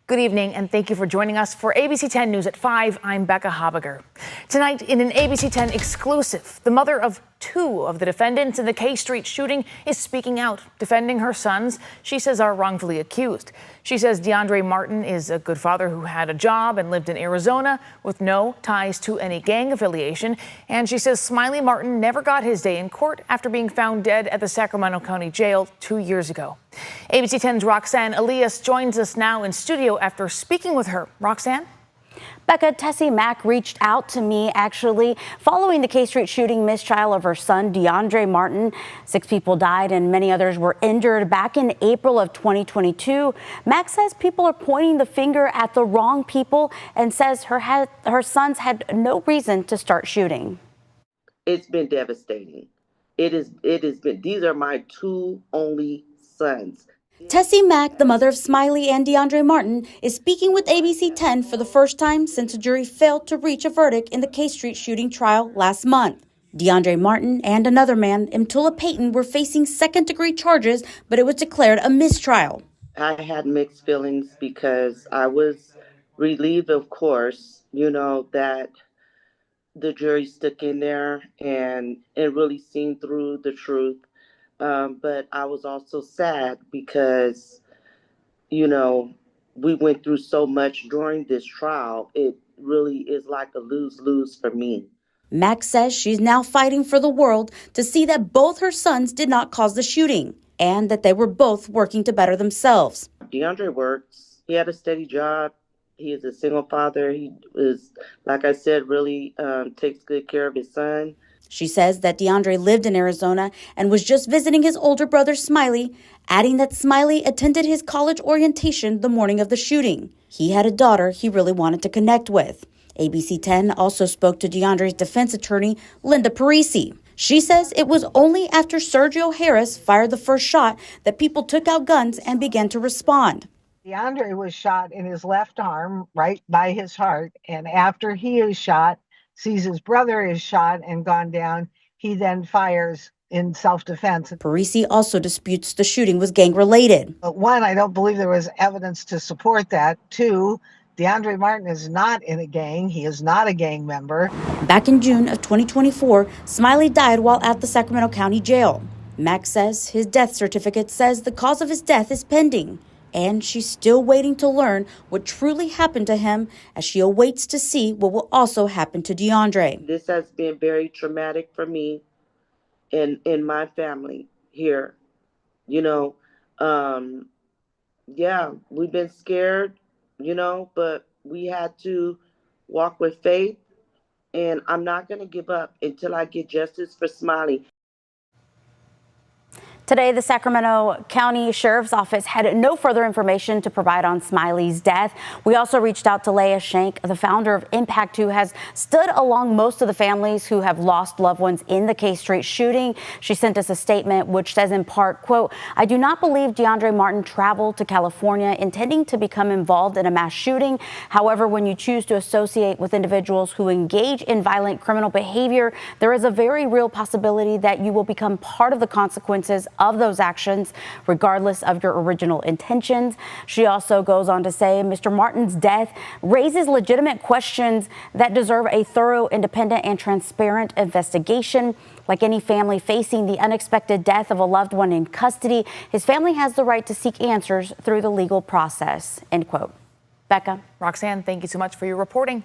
Good evening, and thank you for joining us for ABC 10 News at 5. I'm Becca Habiger. Tonight, in an ABC 10 exclusive, the mother of two of the defendants in the K Street shooting is speaking out, defending her sons she says are wrongfully accused. She says Dandrae Martin is a good father who had a job and lived in Arizona with no ties to any gang affiliation. And she says Smiley Martin never got his day in court after being found dead at the Sacramento County jail 2 years ago. ABC 10's Roxanne Elias joins us now in studio after speaking with her. Roxanne? Becca, Tessie Mack reached out to me actually following the K Street shooting mistrial of her son, Dandrae Martin. 6 people died and many others were injured back in April of 2022. Mack says people are pointing the finger at the wrong people and says her sons had no reason to start shooting. It's been devastating. It has been, these are my two only sons. Tessie Mack, the mother of Smiley and Dandrae Martin, is speaking with ABC 10 for the first time since a jury failed to reach a verdict in the K Street shooting trial last month. Dandrae Martin and another man, Imtula Payton, were facing second-degree charges, but it was declared a mistrial. I had mixed feelings because I was relieved, of course, that the jury stuck in there and really seen through the truth. But I was also sad because, we went through so much during this trial. It really is like a lose-lose for me. Mack says she's now fighting for the world to see that both her sons did not cause the shooting and that they were both working to better themselves. Dandrae works. He had a steady job. He is a single father. He is, like I said, really takes good care of his son. She says that Dandrae lived in Arizona and was just visiting his older brother, Smiley, adding that Smiley attended his college orientation the morning of the shooting. He had a daughter he really wanted to connect with. ABC 10 also spoke to Dandrae's defense attorney, Linda Parisi. She says it was only after Sergio Harris fired the first shot that people took out guns and began to respond. Dandrae was shot in his left arm, right by his heart, and after he is shot, sees his brother is shot and gone down, he then fires in self-defense. Parisi also disputes the shooting was gang-related. But one, I don't believe there was evidence to support that. Two, Dandrae Martin is not in a gang. He is not a gang member. Back in June of 2024, Smiley died while at the Sacramento County jail. Mack says his death certificate says the cause of his death is pending. And she's still waiting to learn what truly happened to him as she awaits to see what will also happen to Dandrae. This has been very traumatic for me and in my family here. Yeah, we've been scared, but we had to walk with faith. And I'm not going to give up until I get justice for Smiley. Today, the Sacramento County Sheriff's Office had no further information to provide on Smiley's death. We also reached out to Leah Shank, the founder of Impact, who has stood along most of the families who have lost loved ones in the K Street shooting. She sent us a statement which says in part, quote, "I do not believe Dandrae Martin traveled to California intending to become involved in a mass shooting. However, when you choose to associate with individuals who engage in violent criminal behavior, there is a very real possibility that you will become part of the consequences of those actions, regardless of your original intentions." She also goes on to say Mr. Martin's death raises legitimate questions that deserve a thorough, independent, and transparent investigation. Like any family facing the unexpected death of a loved one in custody, his family has the right to seek answers through the legal process, end quote. Becca. Roxanne, thank you so much for your reporting.